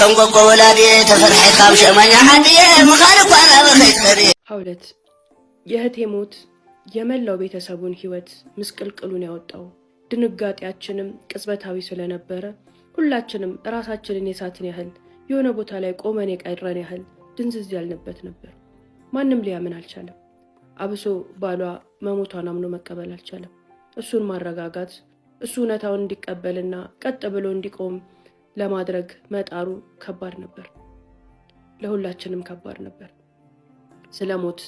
كم ولادي تفرحي خام شمانيا عندي مخالف وانا بخير ሐውለት የእህቴ ሞት የመላው ቤተሰቡን ህይወት ምስቅልቅሉን ያወጣው ድንጋጤያችንም ቅጽበታዊ ስለነበረ ሁላችንም ራሳችንን የሳትን ያህል የሆነ ቦታ ላይ ቆመን የቀረን ያህል ድንዝዝ ያልንበት ነበር። ማንም ሊያምን አልቻለም። አብሶ ባሏ መሞቷን አምኖ መቀበል አልቻለም። እሱን ማረጋጋት እሱ እውነታውን እንዲቀበልና ቀጥ ብሎ እንዲቆም ለማድረግ መጣሩ ከባድ ነበር። ለሁላችንም ከባድ ነበር። ስለሞት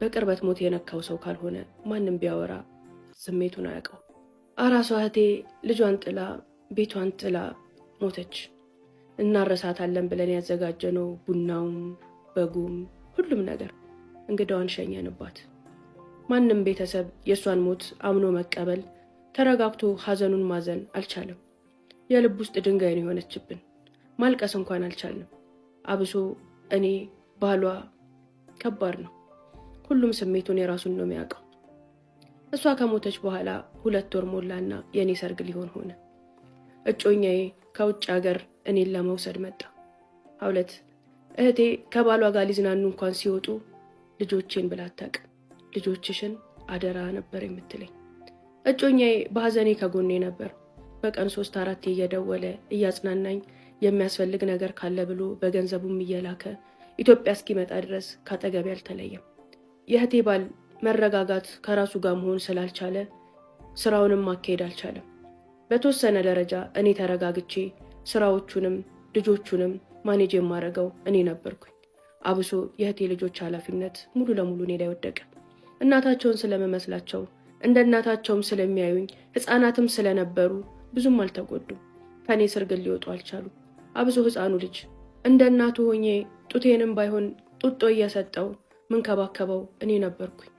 በቅርበት ሞት የነካው ሰው ካልሆነ ማንም ቢያወራ ስሜቱን አያውቀው። አራሷ እህቴ ልጇን ጥላ ቤቷን ጥላ ሞተች። እናረሳታለን ብለን ያዘጋጀነው ቡናውም በጉም ሁሉም ነገር እንግዳዋን ሸኘንባት። ማንም ቤተሰብ የሷን ሞት አምኖ መቀበል ተረጋግቶ ሐዘኑን ማዘን አልቻለም። የልብ ውስጥ ድንጋይ ነው የሆነችብን። ማልቀስ እንኳን አልቻልንም። አብሶ እኔ ባሏ ከባድ ነው። ሁሉም ስሜቱን የራሱን ነው የሚያውቀው። እሷ ከሞተች በኋላ 2 ወር ሞላና የኔ ሰርግ ሊሆን ሆነ። እጮኛዬ ከውጭ ሀገር እኔን ለመውሰድ መጣ። ሐውለት እህቴ ከባሏ ጋር ሊዝናኑ እንኳን ሲወጡ ልጆቼን ብላ አታውቅም። ልጆችሽን አደራ ነበር የምትለኝ። እጮኛዬ በሐዘኔ ከጎኔ ነበር። በቀን 3-4 እየደወለ እያጽናናኝ የሚያስፈልግ ነገር ካለ ብሎ በገንዘቡም እየላከ ኢትዮጵያ እስኪመጣ ድረስ ካጠገቤ አልተለየም። የእህቴ ባል መረጋጋት ከራሱ ጋር መሆን ስላልቻለ ስራውንም ማካሄድ አልቻለም። በተወሰነ ደረጃ እኔ ተረጋግቼ ስራዎቹንም ልጆቹንም ማኔጅ የማደርገው እኔ ነበርኩኝ። አብሶ የእህቴ ልጆች ኃላፊነት ሙሉ ለሙሉ እኔ ላይ ወደቀ። እናታቸውን ስለመመስላቸው እንደ እናታቸውም ስለሚያዩኝ ህፃናትም ስለነበሩ ብዙም አልተጎዱም። ከኔ ስር ግን ሊወጡ አልቻሉ። አብሶ ህፃኑ ልጅ እንደ እናቱ ሆኜ ጡቴንም ባይሆን ጡጦ እየሰጠው ምንከባከበው እኔ ነበርኩኝ።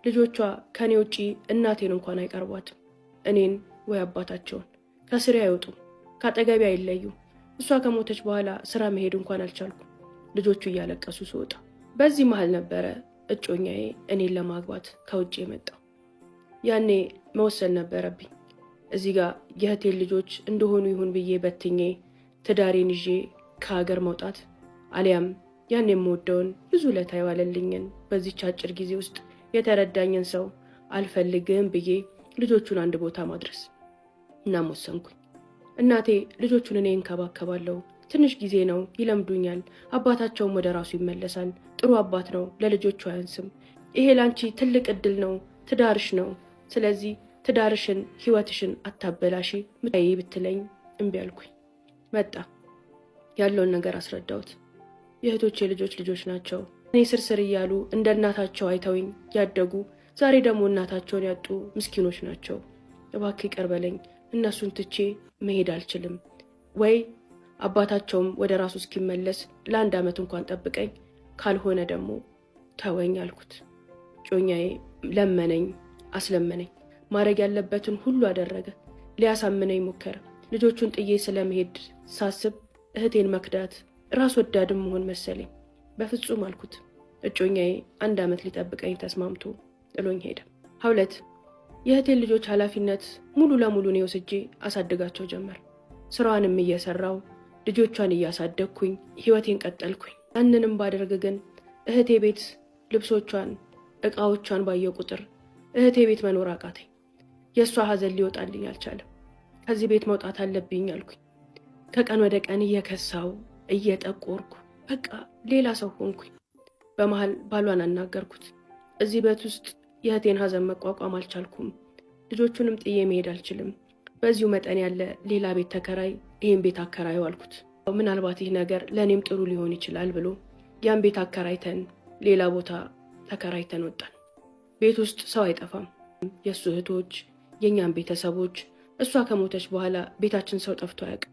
ልጆቿ ከኔ ውጪ እናቴን እንኳን አይቀርቧትም። እኔን ወይ አባታቸውን ከስሬ አይወጡ፣ ካጠገቤ አይለዩ። እሷ ከሞተች በኋላ ስራ መሄድ እንኳን አልቻልኩም። ልጆቹ እያለቀሱ ስወጣ በዚህ መሃል ነበረ እጮኛዬ እኔን ለማግባት ከውጪ የመጣው። ያኔ መወሰን ነበረብኝ። እዚህ ጋር የእህቴን ልጆች እንደሆኑ ይሁን ብዬ በትኜ ትዳሬን ይዤ ከሀገር መውጣት አሊያም ያን የምወደውን ብዙ ለታ የዋለልኝን በዚህች አጭር ጊዜ ውስጥ የተረዳኝን ሰው አልፈልግም ብዬ ልጆቹን አንድ ቦታ ማድረስ። እናም ወሰንኩኝ። እናቴ ልጆቹን እኔ እንከባከባለሁ፣ ትንሽ ጊዜ ነው ይለምዱኛል፣ አባታቸውም ወደ ራሱ ይመለሳል፣ ጥሩ አባት ነው፣ ለልጆቹ አያንስም፣ ይሄ ላንቺ ትልቅ እድል ነው፣ ትዳርሽ ነው፣ ስለዚህ ትዳርሽን ህይወትሽን አታበላሺ ምታይ ብትለኝ እምቢ አልኩኝ። መጣ። ያለውን ነገር አስረዳሁት። የእህቶቼ ልጆች ናቸው። እኔ ስርስር እያሉ እንደ እናታቸው አይተውኝ ያደጉ፣ ዛሬ ደግሞ እናታቸውን ያጡ ምስኪኖች ናቸው። እባክህ ይቅር በለኝ፣ እነሱን ትቼ መሄድ አልችልም። ወይ አባታቸውም ወደ ራሱ እስኪመለስ ለ1 ዓመት እንኳን ጠብቀኝ፣ ካልሆነ ደግሞ ተወኝ አልኩት። ጮኛዬ ለመነኝ፣ አስለመነኝ። ማድረግ ያለበትን ሁሉ አደረገ። ሊያሳምነኝ ሞከረ። ልጆቹን ጥዬ ስለመሄድ ሳስብ እህቴን መክዳት ራስ ወዳድም መሆን መሰለኝ። በፍጹም አልኩት። እጮኛዬ 1 ዓመት ሊጠብቀኝ ተስማምቶ ጥሎኝ ሄደ። ሐውለት የእህቴን ልጆች ኃላፊነት ሙሉ ለሙሉ እኔ ወስጄ አሳድጋቸው ጀመር። ስራዋንም እየሰራው ልጆቿን እያሳደግኩኝ ህይወቴን ቀጠልኩኝ። ያንንም ባደርግ ግን እህቴ ቤት ልብሶቿን እቃዎቿን ባየው ቁጥር እህቴ ቤት መኖር አቃተኝ። የእሷ ሐዘን ሊወጣልኝ አልቻለም። ከዚህ ቤት መውጣት አለብኝ አልኩኝ። ከቀን ወደ ቀን እየከሳው እየጠቆርኩ በቃ ሌላ ሰው ሆንኩኝ። በመሃል ባሏን አናገርኩት። እዚህ ቤት ውስጥ የእህቴን ሐዘን መቋቋም አልቻልኩም፣ ልጆቹንም ጥዬ መሄድ አልችልም፣ በዚሁ መጠን ያለ ሌላ ቤት ተከራይ፣ ይህን ቤት አከራዩ አልኩት። ምናልባት ይህ ነገር ለእኔም ጥሩ ሊሆን ይችላል ብሎ ያን ቤት አከራይተን ሌላ ቦታ ተከራይተን ወጣን። ቤት ውስጥ ሰው አይጠፋም። የእሱ እህቶች፣ የእኛም ቤተሰቦች። እሷ ከሞተች በኋላ ቤታችን ሰው ጠፍቶ አያውቅም።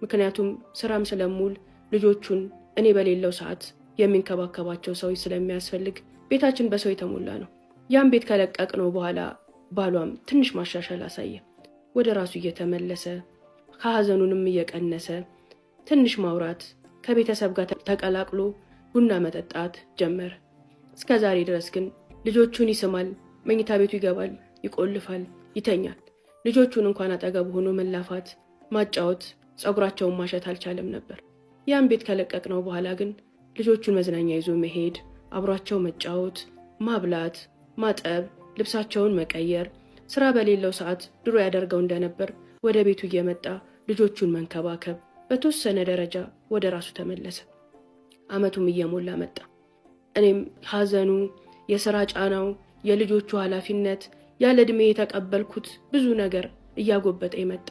ምክንያቱም ስራም ስለሙል ልጆቹን እኔ በሌለው ሰዓት የሚንከባከባቸው ሰው ስለሚያስፈልግ ቤታችን በሰው የተሞላ ነው። ያን ቤት ከለቀቅነው በኋላ ባሏም ትንሽ ማሻሻል አሳየ። ወደ ራሱ እየተመለሰ ከሐዘኑንም እየቀነሰ ትንሽ ማውራት፣ ከቤተሰብ ጋር ተቀላቅሎ ቡና መጠጣት ጀመረ። እስከ ዛሬ ድረስ ግን ልጆቹን ይስማል፣ መኝታ ቤቱ ይገባል፣ ይቆልፋል፣ ይተኛል። ልጆቹን እንኳን አጠገብ ሆኖ መላፋት፣ ማጫወት፣ ጸጉራቸውን ማሸት አልቻለም ነበር። ያን ቤት ከለቀቅነው በኋላ ግን ልጆቹን መዝናኛ ይዞ መሄድ፣ አብሯቸው መጫወት፣ ማብላት፣ ማጠብ፣ ልብሳቸውን መቀየር፣ ስራ በሌለው ሰዓት ድሮ ያደርገው እንደነበር ወደ ቤቱ እየመጣ ልጆቹን መንከባከብ በተወሰነ ደረጃ ወደ ራሱ ተመለሰ። አመቱም እየሞላ መጣ። እኔም ሐዘኑ፣ የሥራ ጫናው፣ የልጆቹ ኃላፊነት፣ ያለ ዕድሜ የተቀበልኩት ብዙ ነገር እያጎበጠ መጣ።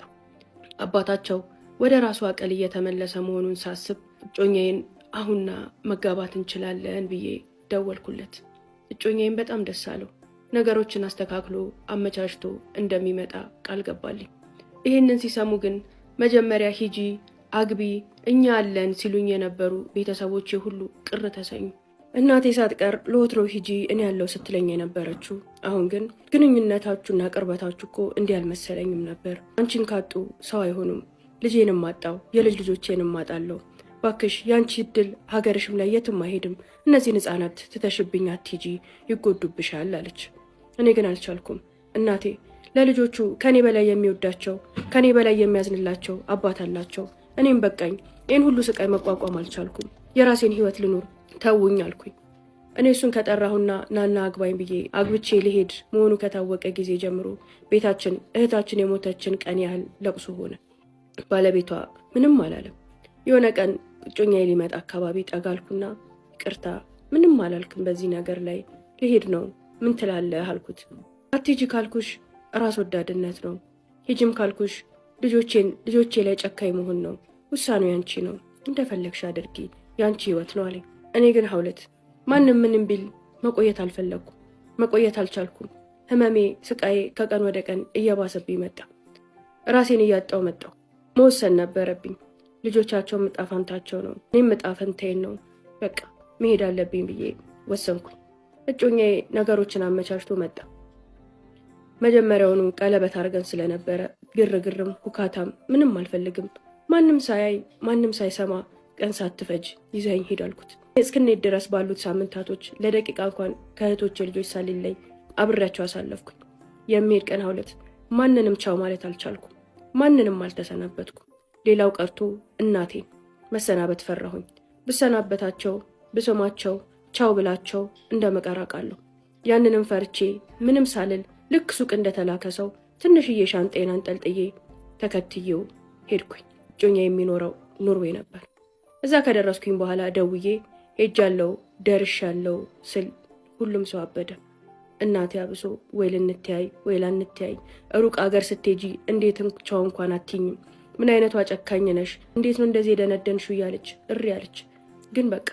አባታቸው ወደ ራሱ አቀል እየተመለሰ መሆኑን ሳስብ እጮኛዬን አሁንና መጋባት እንችላለን ብዬ ደወልኩለት። እጮኛዬን በጣም ደስ አለው። ነገሮችን አስተካክሎ አመቻችቶ እንደሚመጣ ቃል ገባልኝ። ይህንን ሲሰሙ ግን መጀመሪያ ሂጂ አግቢ እኛ አለን ሲሉኝ የነበሩ ቤተሰቦቼ ሁሉ ቅር ተሰኙ። እናቴ ሳትቀር ለወትሮ ሂጂ እኔ ያለው ስትለኝ የነበረችው አሁን ግን ግንኙነታችሁና ቅርበታችሁ እኮ እንዲህ አልመሰለኝም ነበር። አንቺን ካጡ ሰው አይሆኑም። ልጄንም ማጣው የልጅ ልጆቼንም ማጣለሁ። ባክሽ ያንቺ እድል ሀገርሽም ላይ የትም አይሄድም። እነዚህን ህፃናት ትተሽብኝ አትሂጂ፣ ይጎዱብሻል አለች። እኔ ግን አልቻልኩም። እናቴ ለልጆቹ ከኔ በላይ የሚወዳቸው ከኔ በላይ የሚያዝንላቸው አባት አላቸው። እኔም በቃኝ። ይህን ሁሉ ስቃይ መቋቋም አልቻልኩም። የራሴን ህይወት ልኑር ተውኝ አልኩኝ። እኔ እሱን ከጠራሁና ናና አግባኝ ብዬ አግብቼ ልሄድ መሆኑ ከታወቀ ጊዜ ጀምሮ ቤታችን እህታችን የሞተችን ቀን ያህል ለቅሶ ሆነ። ባለቤቷ ምንም አላለም። የሆነ ቀን እጮኛዬ ሊመጣ አካባቢ ጠጋልኩና ይቅርታ ምንም አላልክም በዚህ ነገር ላይ ልሄድ ነው ምን ትላለህ አልኩት። አትሂጂ ካልኩሽ ራስ ወዳድነት ነው፣ ሂጂም ካልኩሽ ልጆቼ ላይ ጨካኝ መሆን ነው። ውሳኔው ያንቺ ነው፣ እንደፈለግሽ አድርጊ፣ ያንቺ ህይወት ነው አለኝ። እኔ ግን ሐውለት ማንም ምንም ቢል መቆየት አልቻልኩም። ህመሜ ስቃዬ ከቀን ወደ ቀን እየባሰብኝ መጣ። ራሴን እያጣው መጣሁ። መወሰን ነበረብኝ። ልጆቻቸው ምጣፋንታቸው ነው፣ እኔም ምጣፈንታዬን ነው። በቃ መሄድ አለብኝ ብዬ ወሰንኩኝ። እጮኛዬ ነገሮችን አመቻችቶ መጣ። መጀመሪያውኑ ቀለበት አድርገን ስለነበረ ግርግርም ሁካታም ምንም አልፈልግም። ማንም ሳያይ ማንም ሳይሰማ ቀን ሳትፈጅ ይዘኸኝ ሂድ አልኩት። እስክንሄድ ድረስ ባሉት ሳምንታቶች ለደቂቃ እንኳን ከእህቶቼ ልጆች ሳልለይ አብሬያቸው አሳለፍኩኝ። የሚሄድ ቀን ሐውለት ማንንም ቻው ማለት አልቻልኩም። ማንንም አልተሰናበትኩም። ሌላው ቀርቶ እናቴን መሰናበት ፈራሁኝ። ብሰናበታቸው ብሶማቸው ቻው ብላቸው እንደመቀራቃለሁ። ያንንም ፈርቼ ምንም ሳልል ልክ ሱቅ እንደተላከ ሰው ትንሽዬ ሻንጤን አንጠልጥዬ ተከትዬው ሄድኩኝ። እጮኛ የሚኖረው ኖርዌይ ነበር። እዛ ከደረስኩኝ በኋላ ደውዬ ሄጃለሁ ደርሻለሁ ስል ሁሉም ሰው አበደ። እናቴ አብሶ ወይ ልንተያይ ወይ ላንተያይ፣ ሩቅ አገር ስትሄጂ እንዴትም ቻው እንኳን አትይኝም፣ ምን አይነቷ ጨካኝ ነሽ፣ እንዴት ነው እንደዚህ የደነደንሽው እያለች እሪ አለች። ግን በቃ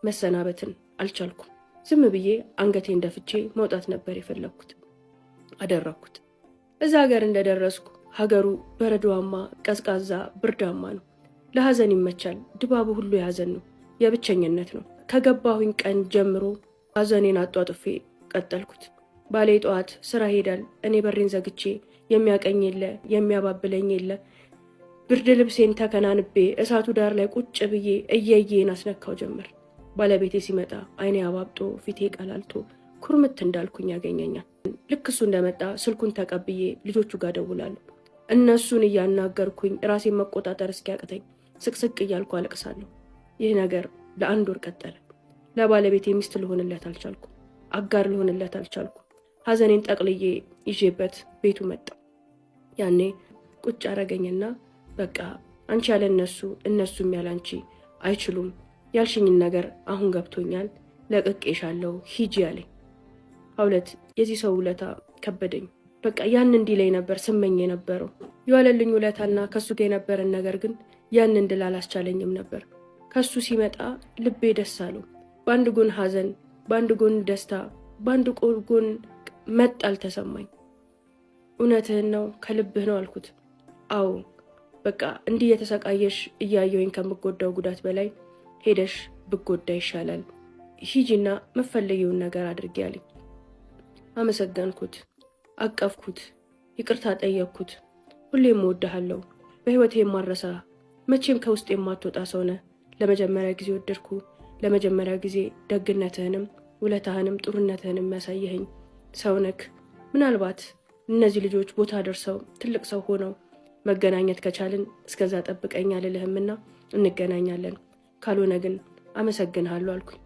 መሰናበትን አልቻልኩም። ዝም ብዬ አንገቴን ደፍቼ መውጣት ነበር የፈለግኩት። አደረኩት። እዛ ሀገር እንደደረስኩ ሀገሩ በረዶዋማ ቀዝቃዛ ብርዳማ ነው። ለሐዘን ይመቻል። ድባቡ ሁሉ የሐዘን ነው፣ የብቸኝነት ነው። ከገባሁኝ ቀን ጀምሮ ሐዘኔን አጧጥፌ ቀጠልኩት። ባሌ ጠዋት ስራ ሄዳል። እኔ በሬን ዘግቼ የሚያቀኝ የለ የሚያባብለኝ የለ። ብርድ ልብሴን ተከናንቤ እሳቱ ዳር ላይ ቁጭ ብዬ እየየን አስነካው ጀመር። ባለቤቴ ሲመጣ አይኔ አባብጦ ፊቴ ቀላልቶ ኩርምት እንዳልኩኝ ያገኘኛል። ልክ እሱ እንደመጣ ስልኩን ተቀብዬ ልጆቹ ጋር ደውላለሁ። እነሱን እያናገርኩኝ ራሴን መቆጣጠር እስኪያቅተኝ ስቅስቅ እያልኩ አለቅሳለሁ። ይህ ነገር ለአንድ ወር ቀጠለ። ለባለቤቴ ሚስት ልሆንለት አልቻልኩም። አጋር ልሆንለት አልቻልኩም። ሐዘኔን ጠቅልዬ ይዤበት ቤቱ መጣ። ያኔ ቁጭ አረገኝና በቃ አንቺ ያለ እነሱም ያለ አንቺ አይችሉም ያልሽኝን ነገር አሁን ገብቶኛል፣ ለቅቄሻለሁ ሂጂ አለኝ። ሐውለት የዚህ ሰው ውለታ ከበደኝ። በቃ ያን እንዲለኝ ነበር ስመኝ የነበረው። የዋለልኝ ውለታና ከሱ ጋር የነበረን ነገር ግን ያን እንድል አላስቻለኝም ነበር። ከሱ ሲመጣ ልቤ ደስ አለው። በአንድ ጎን ሐዘን፣ በአንድ ጎን ደስታ፣ በአንድ ጎን መጣል ተሰማኝ። እውነትህን ነው ከልብህ ነው አልኩት። አዎ በቃ እንዲህ የተሰቃየሽ እያየሁኝ ከምጎዳው ጉዳት በላይ ሄደሽ ብጎዳ ይሻላል፣ ሂጂና መፈለጊውን ነገር አድርጊ አለኝ። አመሰገንኩት፣ አቀፍኩት፣ ይቅርታ ጠየቅኩት። ሁሌም እወድሃለሁ፣ በህይወቴ የማረሳ መቼም ከውስጥ የማትወጣ ሰው ነህ። ለመጀመሪያ ጊዜ ወደድኩ፣ ለመጀመሪያ ጊዜ ደግነትህንም ውለታህንም ጥሩነትህንም ያሳየኸኝ ሰው ነክ። ምናልባት እነዚህ ልጆች ቦታ ደርሰው ትልቅ ሰው ሆነው መገናኘት ከቻልን እስከዛ ጠብቀኝ አልልህምና እንገናኛለን። ካልሆነ ግን አመሰግንሃለሁ አልኩኝ።